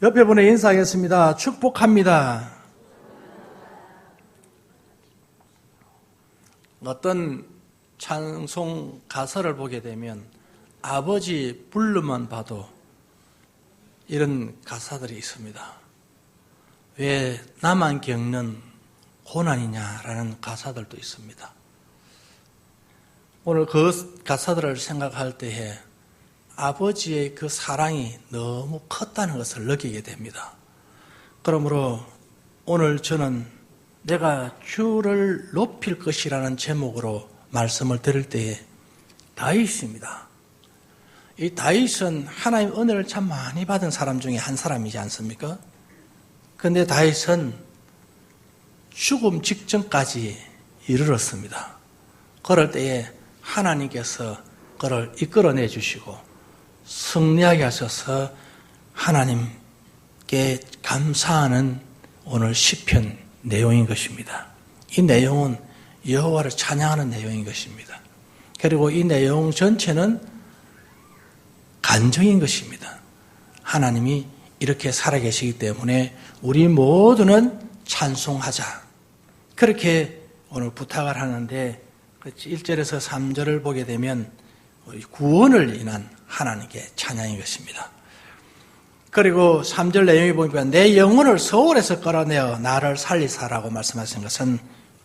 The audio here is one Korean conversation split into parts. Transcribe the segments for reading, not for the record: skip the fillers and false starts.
옆에 분에 인사하겠습니다. 축복합니다. 어떤 찬송 가사를 보게 되면 아버지 부르만 봐도 이런 가사들이 있습니다. 왜 나만 겪는 고난이냐라는 가사들도 있습니다. 오늘 그 가사들을 생각할 때에 아버지의 그 사랑이 너무 컸다는 것을 느끼게 됩니다. 그러므로 오늘 저는 내가 주를 높일 것이라는 제목으로 말씀을 드릴 때에 다윗입니다. 이 다윗은 하나님의 은혜를 참 많이 받은 사람 중에 한 사람이지 않습니까? 그런데 다윗은 죽음 직전까지 이르렀습니다. 그럴 때에 하나님께서 그를 이끌어내 주시고 승리하게 하셔서 하나님께 감사하는 오늘 시편 내용인 것입니다. 이 내용은 여호와를 찬양하는 내용인 것입니다. 그리고 이 내용 전체는 간증인 것입니다. 하나님이 이렇게 살아계시기 때문에 우리 모두는 찬송하자. 그렇게 오늘 부탁을 하는데 1절에서 3절을 보게 되면 구원을 인한 하나님께 찬양인 것입니다. 그리고 3절 내용에 보니까 내 영혼을 서울에서 끌어내어 나를 살리사라고 말씀하신 것은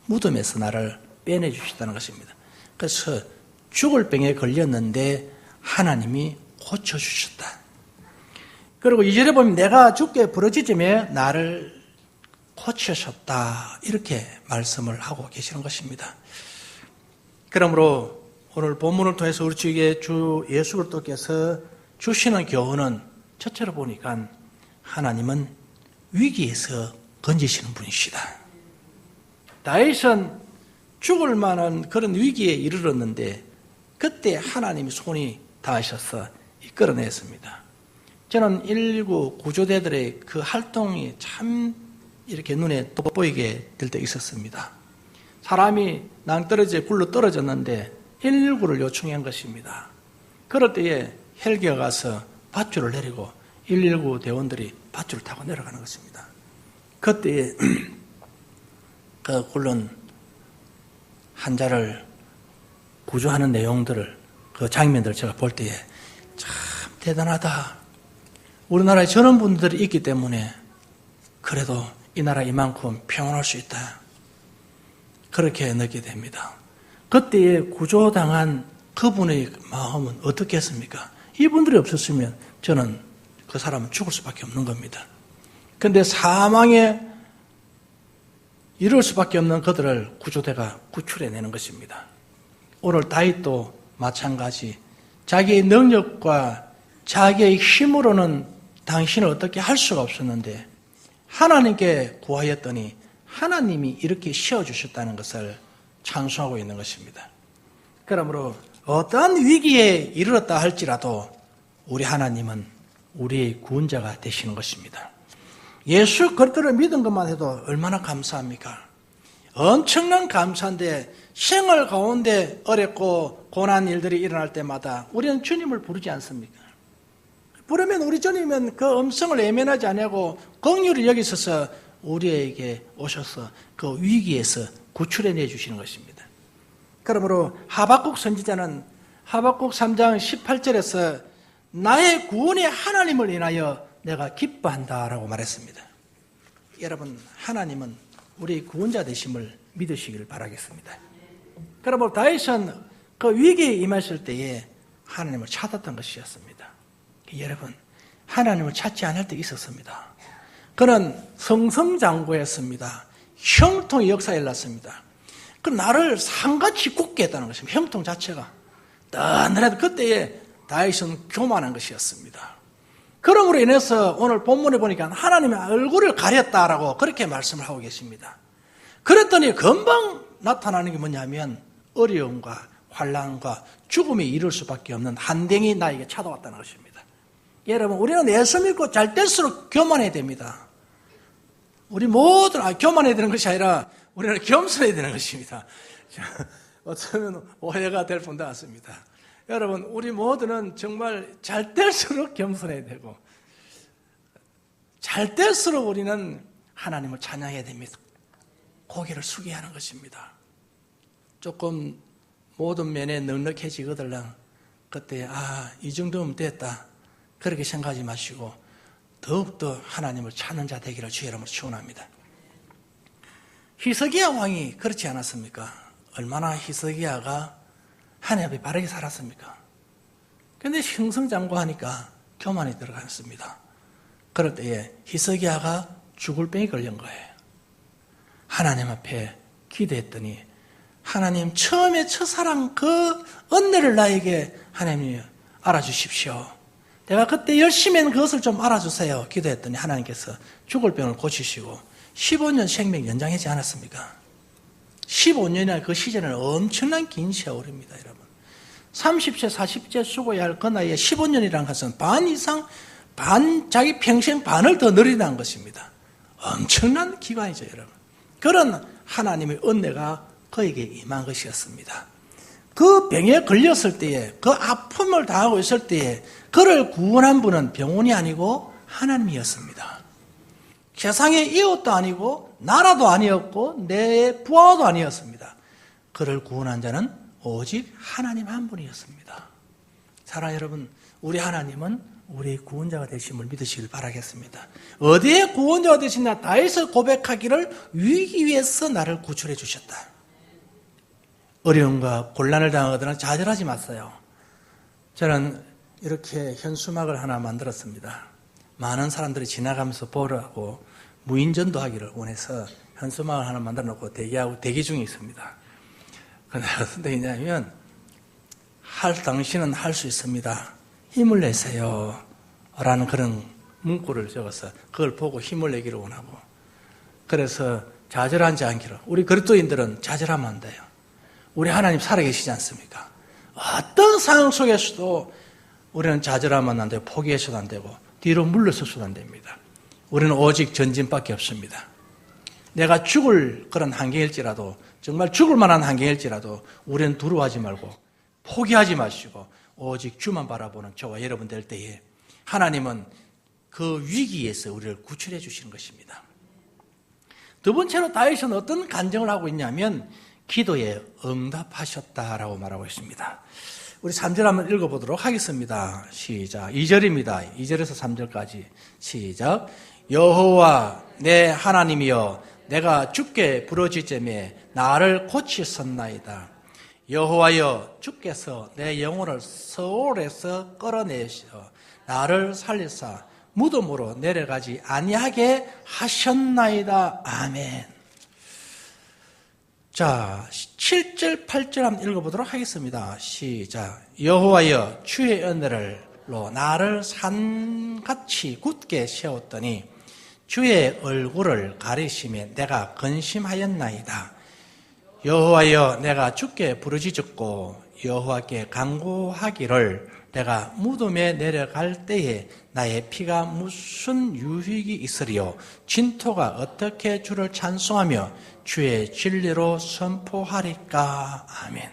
무덤에서 나를 빼내주시다는 것입니다. 그래서 죽을 병에 걸렸는데 하나님이 고쳐주셨다. 그리고 2절에 보면 내가 죽게 부러지즘에 나를 고쳐셨다. 이렇게 말씀을 하고 계시는 것입니다. 그러므로 오늘 본문을 통해서 우리 주에게 주 예수 그리스도께서 주시는 교훈은 첫째로 보니까 하나님은 위기에서 건지시는 분이시다. 다윗은 죽을 만한 그런 위기에 이르렀는데 그때 하나님이 손이 닿으셔서 이끌어냈습니다. 저는 119 구조대들의 그 활동이 참 이렇게 눈에 돋보이게 될 때 있었습니다. 사람이 낭떠러지에 굴러 떨어졌는데 119를 요청한 것입니다. 그럴 때에 헬기가 가서 밧줄을 내리고 119 대원들이 밧줄을 타고 내려가는 것입니다. 그때에 그 굴른 환자를 구조하는 내용들을 그 장면들을 제가 볼 때에 참 대단하다. 우리나라에 저런 분들이 있기 때문에 그래도 이 나라 이만큼 평온할 수 있다. 그렇게 느끼게 됩니다. 그때에 구조당한 그분의 마음은 어떻겠습니까? 이분들이 없었으면 저는 그 사람은 죽을 수밖에 없는 겁니다. 그런데 사망에 이를 수밖에 없는 그들을 구조대가 구출해내는 것입니다. 오늘 다윗도 마찬가지 자기의 능력과 자기의 힘으로는 당신을 어떻게 할 수가 없었는데 하나님께 구하였더니 하나님이 이렇게 씌워주셨다는 것을 찬송하고 있는 것입니다. 그러므로 어떠한 위기에 이르렀다 할지라도 우리 하나님은 우리의 구원자가 되시는 것입니다. 예수 그리스도를 믿은 것만 해도 얼마나 감사합니까? 엄청난 감사인데 생활 가운데 어렵고 고난 일들이 일어날 때마다 우리는 주님을 부르지 않습니까? 부르면 우리 주님은 그 음성을 외면하지 아니하고 긍휼히 여기셔서 우리에게 오셔서 그 위기에서 구출해내 주시는 것입니다. 그러므로 하박국 선지자는 하박국 3장 18절에서 나의 구원의 하나님을 인하여 내가 기뻐한다라고 말했습니다. 여러분, 하나님은 우리 구원자 되심을 믿으시기를 바라겠습니다. 그러므로 다윗은 그 위기에 임했을 때에 하나님을 찾았던 것이었습니다. 여러분, 하나님을 찾지 않을 때 있었습니다. 그는 성성장구했습니다. 형통의 역사에 일어났습니다. 그 나를 상같이 굳게 했다는 것입니다. 형통 자체가. 딴하나도 그때에 다윗은 교만한 것이었습니다. 그러므로 인해서 오늘 본문에 보니까 하나님의 얼굴을 가렸다라고 그렇게 말씀을 하고 계십니다. 그랬더니 금방 나타나는 게 뭐냐면 어려움과 환난과 죽음이 이룰 수밖에 없는 한댕이 나에게 찾아왔다는 것입니다. 여러분, 우리는 예수 믿고 잘 될수록 교만해야 됩니다. 우리 모두 교만해야 되는 것이 아니라 우리는 겸손해야 되는 것입니다. 어쩌면 오해가 될 분도 같습니다. 여러분, 우리 모두는 정말 잘 될수록 겸손해야 되고 잘 때일수록 우리는 하나님을 찬양해야 됩니다. 고개를 숙여야 하는 것입니다. 조금 모든 면에 넉넉해지거들랑 그때 이 정도면 됐다 그렇게 생각하지 마시고 더욱더 하나님을 찾는 자 되기를 주의 이름으로 축원합니다. 히스기야 왕이 그렇지 않았습니까? 얼마나 히스기야가 하나님 앞에 바르게 살았습니까? 그런데 승승장구하니까 교만이 들어갔습니다. 그럴 때에 히스기야가 죽을 병이 걸린 거예요. 하나님 앞에 기도했더니 하나님 처음에 첫사랑 그 은혜를 나에게 하나님이 알아주십시오. 내가 그때 열심히 한 그것을 좀 알아주세요. 기도했더니 하나님께서 죽을 병을 고치시고 15년 생명 연장하지 않았습니까? 15년이나 그 시절은 엄청난 긴 세월입니다, 여러분. 30세, 40세 죽어야 할 그 나이에 15년이라는 것은 반 이상, 자기 평생 반을 더 늘리는 것입니다. 엄청난 기간이죠, 여러분. 그런 하나님의 은혜가 그에게 임한 것이었습니다. 그 병에 걸렸을 때에, 그 아픔을 당하고 있을 때에 그를 구원한 분은 병원이 아니고 하나님이었습니다. 세상의 이웃도 아니고 나라도 아니었고 내 부하도 아니었습니다. 그를 구원한 자는 오직 하나님 한 분이었습니다. 사랑하는 여러분, 우리 하나님은 우리의 구원자가 되심을 믿으시길 바라겠습니다. 어디에 구원자가 되시냐? 다윗이 고백하기를 위기 위에서 나를 구출해 주셨다. 어려움과 곤란을 당하거나 좌절하지 마세요. 저는 이렇게 현수막을 하나 만들었습니다. 많은 사람들이 지나가면서 보라고 무인전도 하기를 원해서 현수막을 하나 만들어 놓고 대기 중에 있습니다. 근데 어떤 얘기냐면, 당신은 할 수 있습니다. 힘을 내세요. 라는 그런 문구를 적어서 그걸 보고 힘을 내기를 원하고, 그래서 좌절하지 않기를. 우리 그리스도인들은 좌절하면 안 돼요. 우리 하나님 살아계시지 않습니까? 어떤 상황 속에서도 우리는 좌절하면 안 되고 포기해서도 안 되고 뒤로 물러서서도 안 됩니다. 우리는 오직 전진밖에 없습니다. 내가 죽을 그런 환경일지라도, 정말 죽을 만한 환경일지라도 우리는 두려워하지 말고 포기하지 마시고 오직 주만 바라보는 저와 여러분 될 때에 하나님은 그 위기에서 우리를 구출해 주시는 것입니다. 두 번째로 다윗은 어떤 간증을 하고 있냐면 기도에 응답하셨다라고 말하고 있습니다. 우리 3절 한번 읽어보도록 하겠습니다. 시작. 2절입니다. 2절에서 3절까지 시작. 여호와 내 하나님이여, 내가 주께 부르짖음에 나를 고치셨나이다. 여호와여, 주께서 내 영혼을 서울에서 끌어내셔 나를 살리사 무덤으로 내려가지 아니하게 하셨나이다. 아멘. 자, 7절, 8절 한번 읽어보도록 하겠습니다. 시작. 여호와여, 주의 은혜로 나를 산같이 굳게 세웠더니 주의 얼굴을 가리심에 내가 근심하였나이다. 여호와여, 내가 주께 부르짖었고 여호와께 간구하기를 내가 무덤에 내려갈 때에 나의 피가 무슨 유익이 있으리요? 진토가 어떻게 주를 찬송하며 주의 진리로 선포하리까? 아멘.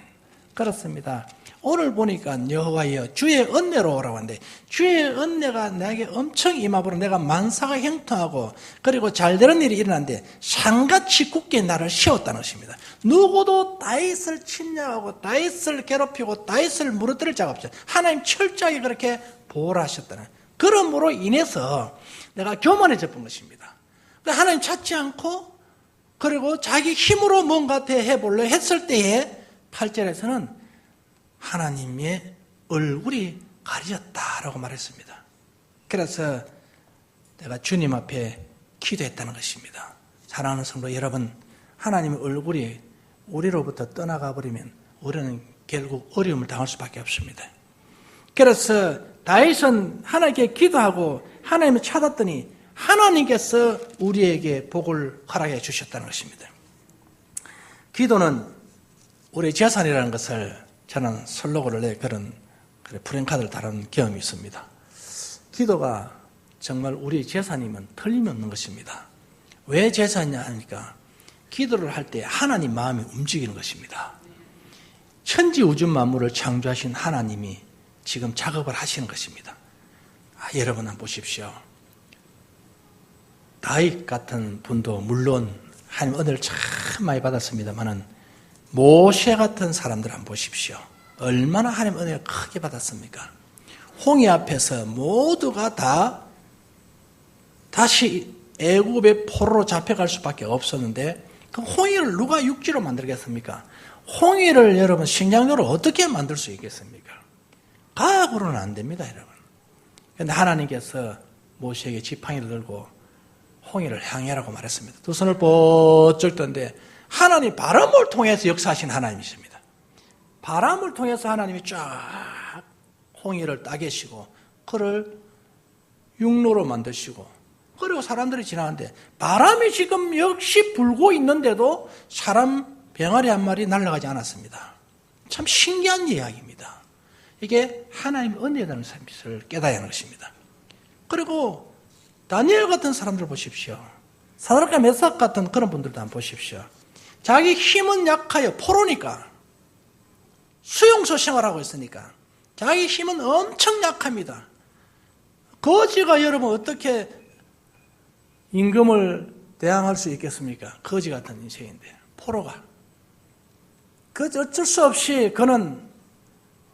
그렇습니다. 오늘 보니까 여호와여 주의 은혜로라고 하는데, 주의 은혜가 나에게 엄청 임하므로 내가 만사가 형통하고 그리고 잘되는 일이 일어났는데 산같이 굳게 나를 세웠다는 것입니다. 누구도 다윗을 침략하고 다윗을 괴롭히고 다윗을 무너뜨릴 자가 없어요. 하나님 철저하게 그렇게 보호를 하셨다는, 그러므로 인해서 내가 교만해져 본 것입니다. 하나님 찾지 않고 그리고 자기 힘으로 뭔가 해보려 했을 때에 8절에서는 하나님의 얼굴이 가려졌다라고 말했습니다. 그래서 내가 주님 앞에 기도했다는 것입니다. 사랑하는 성도 여러분, 하나님의 얼굴이 우리로부터 떠나가 버리면 우리는 결국 어려움을 당할 수밖에 없습니다. 그래서 다윗은 하나님께 기도하고 하나님을 찾았더니 하나님께서 우리에게 복을 허락해 주셨다는 것입니다. 기도는 우리의 재산이라는 것을 저는 슬로건을 내 그런 프랭카드를 다룬 경험이 있습니다. 기도가 정말 우리의 재산이면 틀림없는 것입니다. 왜 재산이냐 하니까 기도를 할 때 하나님 마음이 움직이는 것입니다. 천지 우주 만물을 창조하신 하나님이 지금 작업을 하시는 것입니다. 여러분 한번 보십시오. 다윗 같은 분도 물론 하나님 은혜를 참 많이 받았습니다만은 모세 같은 사람들 한번 보십시오. 얼마나 하나님 은혜를 크게 받았습니까? 홍해 앞에서 모두가 다 다시 애굽의 포로로 잡혀갈 수밖에 없었는데 그 홍해를 누가 육지로 만들겠습니까? 홍해를 여러분 식량으로 어떻게 만들 수 있겠습니까? 과학으로는 안 됩니다, 여러분. 그런데 하나님께서 모세에게 지팡이를 들고 홍해를 향해라고 말했습니다. 두 손을 번쩍 던데 하나님 바람을 통해서 역사하신 하나님이십니다. 바람을 통해서 하나님이 쫙 홍해를 따개시고 그를 육로로 만드시고 그리고 사람들이 지나가는데 바람이 지금 역시 불고 있는데도 사람 병아리 한 마리 날아가지 않았습니다. 참 신기한 이야기입니다. 이게 하나님의 은혜라는 것을 깨달아야 하는 것입니다. 그리고 다니엘 같은 사람들 보십시오. 사드락과 메삭 같은 그런 분들도 한번 보십시오. 자기 힘은 약하여 포로니까 수용소 생활하고 있으니까 자기 힘은 엄청 약합니다. 거지가 여러분 어떻게 임금을 대항할 수 있겠습니까? 거지 같은 인생인데 포로가 어쩔 수 없이 그는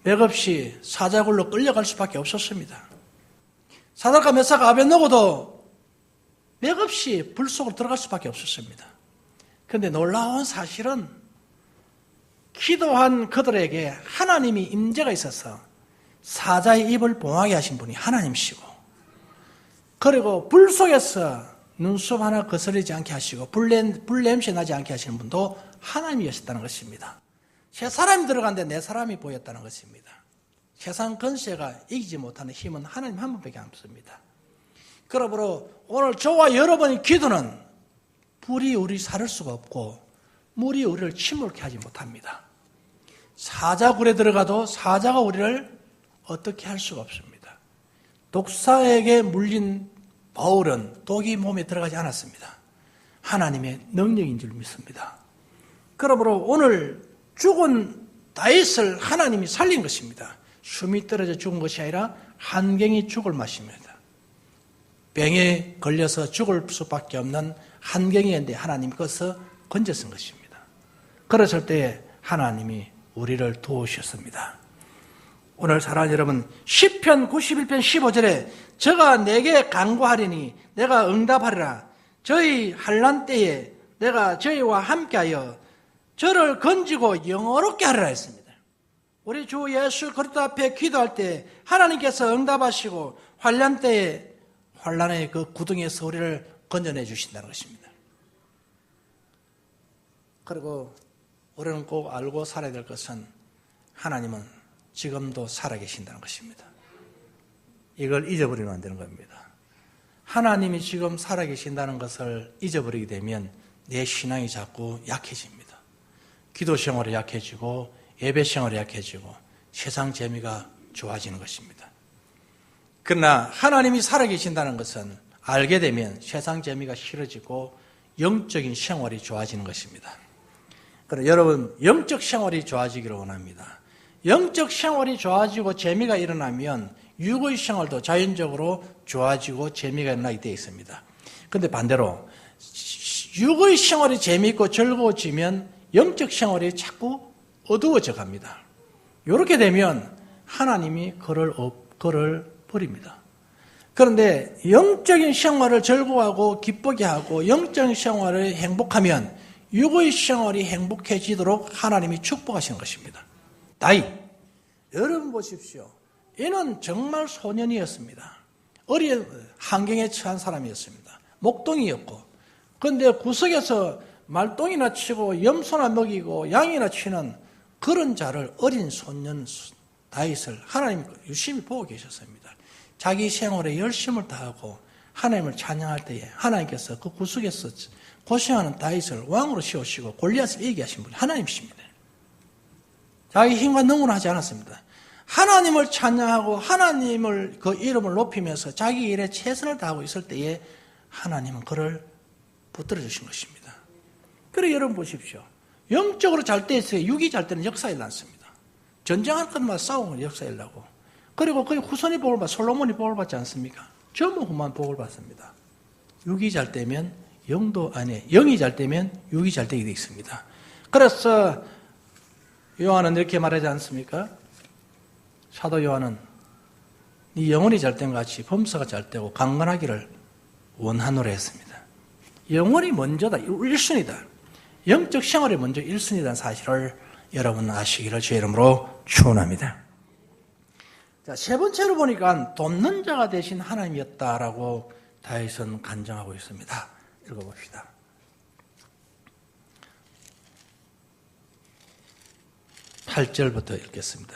맥없이 사자굴로 끌려갈 수밖에 없었습니다. 사드락과 메삭 아벳느고도 맥없이 불 속으로 들어갈 수밖에 없었습니다. 그런데 놀라운 사실은 기도한 그들에게 하나님이 임재가 있어서 사자의 입을 봉하게 하신 분이 하나님이시고 그리고 불 속에서 눈썹 하나 거스르지 않게 하시고 불냄새 나지 않게 하시는 분도 하나님이셨다는 것입니다. 세 사람이 들어갔는데 네 사람이 보였다는 것입니다. 세상 권세가 이기지 못하는 힘은 하나님 한 분밖에 없습니다. 그러므로 오늘 저와 여러분의 기도는 불이 우리 살을 수가 없고 물이 우리를 침몰케 하지 못합니다. 사자굴에 들어가도 사자가 우리를 어떻게 할 수가 없습니다. 독사에게 물린 바울은 독이 몸에 들어가지 않았습니다. 하나님의 능력인 줄 믿습니다. 그러므로 오늘 죽은 다윗을 하나님이 살린 것입니다. 숨이 떨어져 죽은 것이 아니라 한경이 죽을 맛입니다. 병에 걸려서 죽을 수밖에 없는 한경이었는데 하나님이 그것을 건졌은 것입니다. 그랬을 때에 하나님이 우리를 도우셨습니다. 오늘 사랑하는 여러분, 시편 91편 15절에 저가 내게 간구하리니 내가 응답하리라. 저희 환난 때에 내가 저희와 함께하여 저를 건지고 영어롭게 하리라 했습니다. 우리 주 예수 그리스도 앞에 기도할 때 하나님께서 응답하시고 환난 때에 환난의 그 구덩이에서 우리를 건져내 주신다는 것입니다. 그리고 우리는 꼭 알고 살아야 될 것은 하나님은 지금도 살아계신다는 것입니다. 이걸 잊어버리면 안 되는 겁니다. 하나님이 지금 살아계신다는 것을 잊어버리게 되면 내 신앙이 자꾸 약해집니다. 기도 생활이 약해지고 예배 생활이 약해지고 세상 재미가 좋아지는 것입니다. 그러나 하나님이 살아계신다는 것은 알게 되면 세상 재미가 싫어지고 영적인 생활이 좋아지는 것입니다. 그러나 여러분 영적 생활이 좋아지기를 원합니다. 영적 생활이 좋아지고 재미가 일어나면 육의 생활도 자연적으로 좋아지고 재미가 일어나게 되어 있습니다. 그런데 반대로 육의 생활이 재미있고 즐거워지면 영적 생활이 자꾸 어두워져 갑니다. 이렇게 되면 하나님이 그를 버립니다. 그런데 영적인 생활을 즐거워하고 기쁘게 하고 영적인 생활을 행복하면 육의 생활이 행복해지도록 하나님이 축복하시는 것입니다. 다윗, 여러분 보십시오. 이는 정말 소년이었습니다. 어린 환경에 처한 사람이었습니다. 목동이었고, 그런데 구석에서 말똥이나 치고 염소나 먹이고 양이나 치는 그런 자를 어린 소년 다윗을 하나님 유심히 보고 계셨습니다. 자기 생활에 열심을 다하고 하나님을 찬양할 때에 하나님께서 그 구석에서 고생하는 다윗을 왕으로 세우시고 골리앗을 이기게 하신 분이 하나님이십니다. 자기 힘과 능으로 하지 않았습니다. 하나님을 찬양하고 하나님을 그 이름을 높이면서 자기 일에 최선을 다하고 있을 때에 하나님은 그를 붙들어 주신 것입니다. 그리고 여러분 보십시오. 영적으로 잘 때 있어요. 육이 잘 때는 역사에 났습니다. 전쟁할 것만 싸우면 역사에 나고. 그리고 그 후손이 복을 받, 솔로몬이 복을 받지 않습니까? 전부 후만 복을 받습니다. 육이 잘 되면 영이 잘 되면 육이 잘 되게 되어 있습니다. 그래서 요한은 이렇게 말하지 않습니까? 사도 요한은 네 영혼이 잘 된 것 같이 범사가 잘 되고 강건하기를 원하노라 했습니다. 영혼이 먼저다, 1순위다. 영적 생활이 먼저 1순위라는 사실을 여러분 아시기를 주의 이름으로 축원합니다. 자, 세 번째로 보니까 돕는 자가 되신 하나님이었다라고 다윗은 간증하고 있습니다. 읽어봅시다. (8절부터) 읽겠습니다.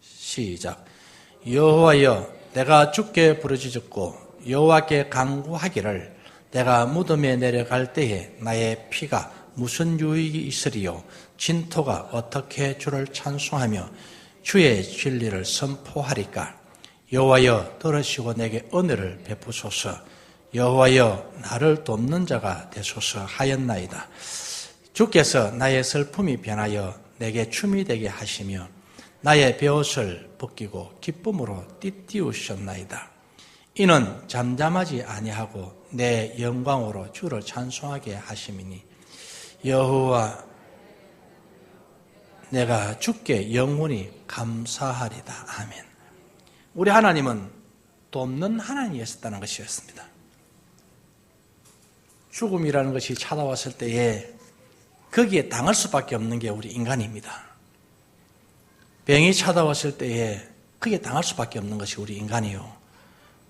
시작. 여호와여, 내가 주께 부르짖었고 여호와께 간구하기를 내가 무덤에 내려갈 때에 나의 피가 무슨 유익이 있으리요? 진토가 어떻게 주를 찬송하며 주의 진리를 선포하리까? 여호와여, 들으시고 내게 은혜를 베푸소서. 여호와여, 나를 돕는 자가 되소서 하였나이다. 주께서 나의 슬픔이 변하여 내게 춤이 되게 하시며 나의 베옷을 벗기고 기쁨으로 띠띠우셨나이다. 이는 잠잠하지 아니하고 내 영광으로 주를 찬송하게 하심이니 여호와, 내가 주께 영원히 감사하리다. 아멘. 우리 하나님은 돕는 하나님이었다는 것이었습니다. 죽음이라는 것이 찾아왔을 때에 거기에 당할 수밖에 없는 게 우리 인간입니다. 병이 찾아왔을 때에 거기에 당할 수밖에 없는 것이 우리 인간이요.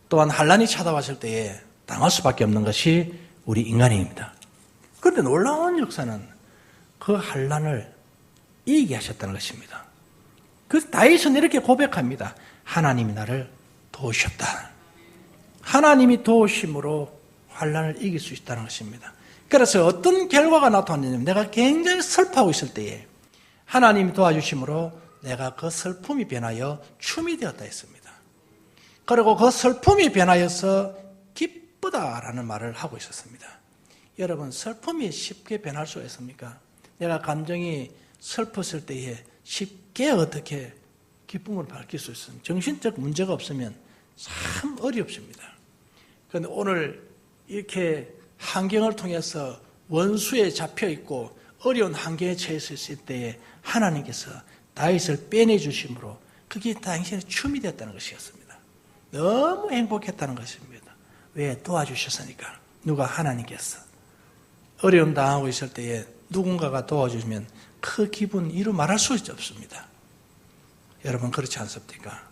또한 환난이 찾아왔을 때에 당할 수밖에 없는 것이 우리 인간입니다. 그런데 놀라운 역사는 그 환난을 이기게 하셨다는 것입니다. 그래서 다윗은 이렇게 고백합니다. 하나님이 나를 도우셨다. 하나님이 도우심으로 환난을 이길 수 있다는 것입니다. 그래서 어떤 결과가 나타났냐면 내가 굉장히 슬퍼하고 있을 때에 하나님이 도와주심으로 내가 그 슬픔이 변하여 춤이 되었다 했습니다. 그리고 그 슬픔이 변하여서 기쁘다라는 말을 하고 있었습니다. 여러분, 슬픔이 쉽게 변할 수가 있습니까? 내가 감정이 슬펐을 때에 쉽게 어떻게 기쁨을 밝힐 수 있습니까? 정신적 문제가 없으면 참 어렵습니다. 그런데 오늘 이렇게 환경을 통해서 원수에 잡혀 있고 어려운 환경에 처해서 있을 때에 하나님께서 다윗을 빼내주심으로 그게 당신의 춤이 됐다는 것이었습니다. 너무 행복했다는 것입니다. 왜? 도와주셨으니까. 누가? 하나님께서. 어려움 당하고 있을 때에 누군가가 도와주시면 그 기분 이루 말할 수 없습니다. 여러분, 그렇지 않습니까?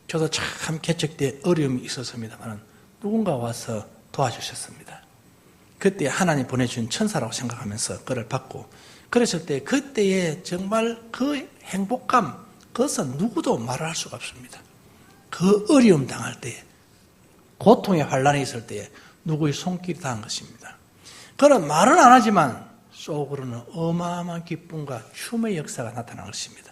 저도 참 개척 때 어려움이 있었습니다만 누군가 와서 도와주셨습니다. 그때 하나님 보내준 천사라고 생각하면서 그를 받고 그랬을 때 그때에 정말 그 행복감, 그것은 누구도 말을 할 수가 없습니다. 그 어려움 당할 때에, 고통의 환란이 있을 때에 누구의 손길이 닿은 것입니다. 그는 말은 안 하지만 속으로는 어마어마한 기쁨과 춤의 역사가 나타난 것입니다.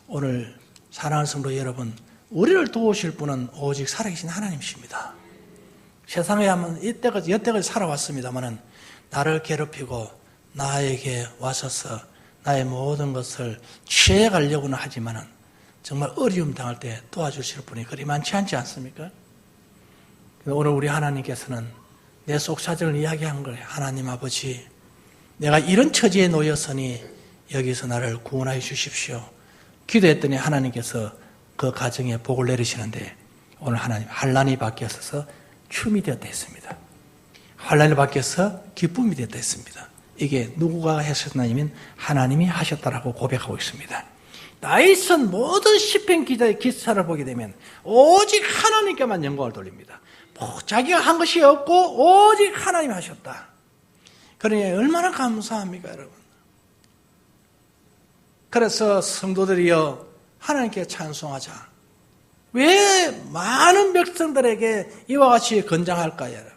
오늘 사랑하는 성도 여러분, 우리를 도우실 분은 오직 살아계신 하나님이십니다. 세상에 하면 여태까지 살아왔습니다마는 나를 괴롭히고 나에게 와서서 나의 모든 것을 취해가려고는 하지만은 정말 어려움 당할 때 도와주실 분이 그리 많지 않지 않습니까? 오늘 우리 하나님께서는 내 속사정을 이야기한 거예요. 하나님 아버지, 내가 이런 처지에 놓였으니 여기서 나를 구원하여 주십시오. 기도했더니 하나님께서 그 가정에 복을 내리시는데 오늘 하나님 환난이 바뀌어서 춤이 되었다 했습니다. 환난이 바뀌어서 기쁨이 되었다 했습니다. 이게 누구가 하셨나면 하나님이 하셨다라고 고백하고 있습니다. 다윗은 모든 시편 기자의 기사를 보게 되면 오직 하나님께만 영광을 돌립니다. 자기가 한 것이 없고 오직 하나님이 하셨다. 그러니 얼마나 감사합니까, 여러분? 그래서 성도들이여 하나님께 찬송하자. 왜 많은 백성들에게 이와 같이 건장할까요, 여러분?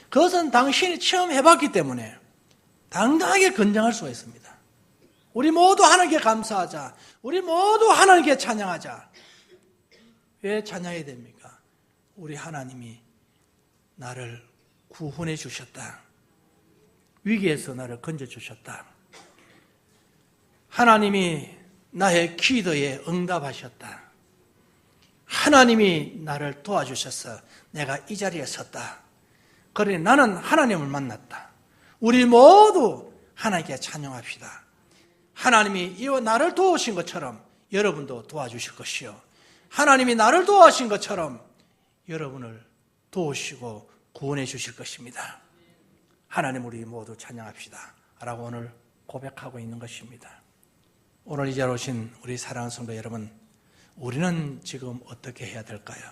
그것은 당신이 처음 해봤기 때문에 당당하게 건장할 수가 있습니다. 우리 모두 하나님께 감사하자. 우리 모두 하나님께 찬양하자. 왜 찬양해야 됩니까? 우리 하나님이 나를 구원해 주셨다. 위기에서 나를 건져주셨다. 하나님이 나의 기도에 응답하셨다. 하나님이 나를 도와주셔서 내가 이 자리에 섰다. 그러니 나는 하나님을 만났다. 우리 모두 하나님께 찬양합시다. 하나님이 이와 나를 도우신 것처럼 여러분도 도와주실 것이요. 하나님이 나를 도와주신 것처럼 여러분을 도우시고 구원해 주실 것입니다. 하나님 우리 모두 찬양합시다 라고 오늘 고백하고 있는 것입니다. 오늘 이 자리에 오신 우리 사랑하는 성도 여러분, 우리는 지금 어떻게 해야 될까요?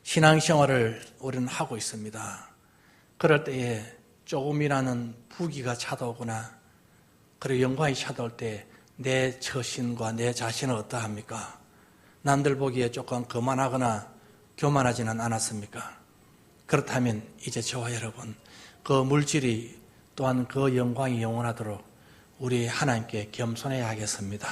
신앙생활을 우리는 하고 있습니다. 그럴 때에 조금이라는 부귀가 찾아오거나 그리고 영광이 찾아올 때 내 처신과 내 자신은 어떠합니까? 남들 보기에 조금 거만하거나 교만하지는 않았습니까? 그렇다면 이제 저와 여러분, 그 물질이 또한 그 영광이 영원하도록 우리 하나님께 겸손해야 하겠습니다.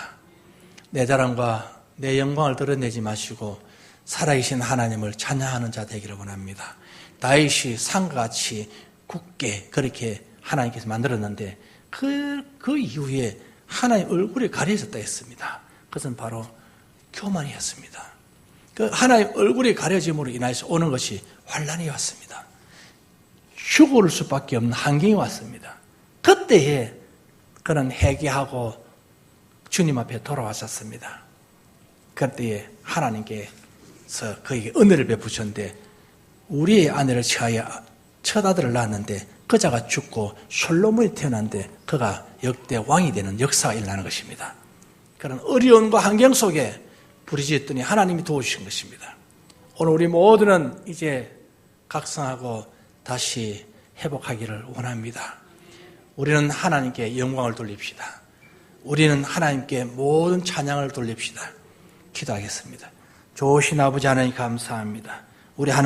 내 자랑과 내 영광을 드러내지 마시고 살아계신 하나님을 찬양하는 자 되기를 원합니다. 다윗이 산과 같이 굳게 그렇게 하나님께서 만들었는데 그 이후에 하나님 얼굴이 가려졌다 했습니다. 그것은 바로 교만이었습니다. 그 하나님 얼굴이 가려짐으로 인해서 오는 것이 환난이 왔습니다. 죽을 수밖에 없는 환경이 왔습니다. 그때에 그는 회개하고 주님 앞에 돌아왔었습니다. 그때에 하나님께서 그에게 은혜를 베푸셨는데 우리의 아내를 취하여 첫 아들을 낳았는데 그 자가 죽고 솔로몬이 태어났는데 그가 역대 왕이 되는 역사가 일어나는 것입니다. 그런 어려움과 환경 속에 부르짖었더니 하나님이 도와주신 것입니다. 오늘 우리 모두는 이제 각성하고 다시 회복하기를 원합니다. 우리는 하나님께 영광을 돌립시다. 우리는 하나님께 모든 찬양을 돌립시다. 기도하겠습니다. 좋으신 아버지 하나님 감사합니다. 우리 하나님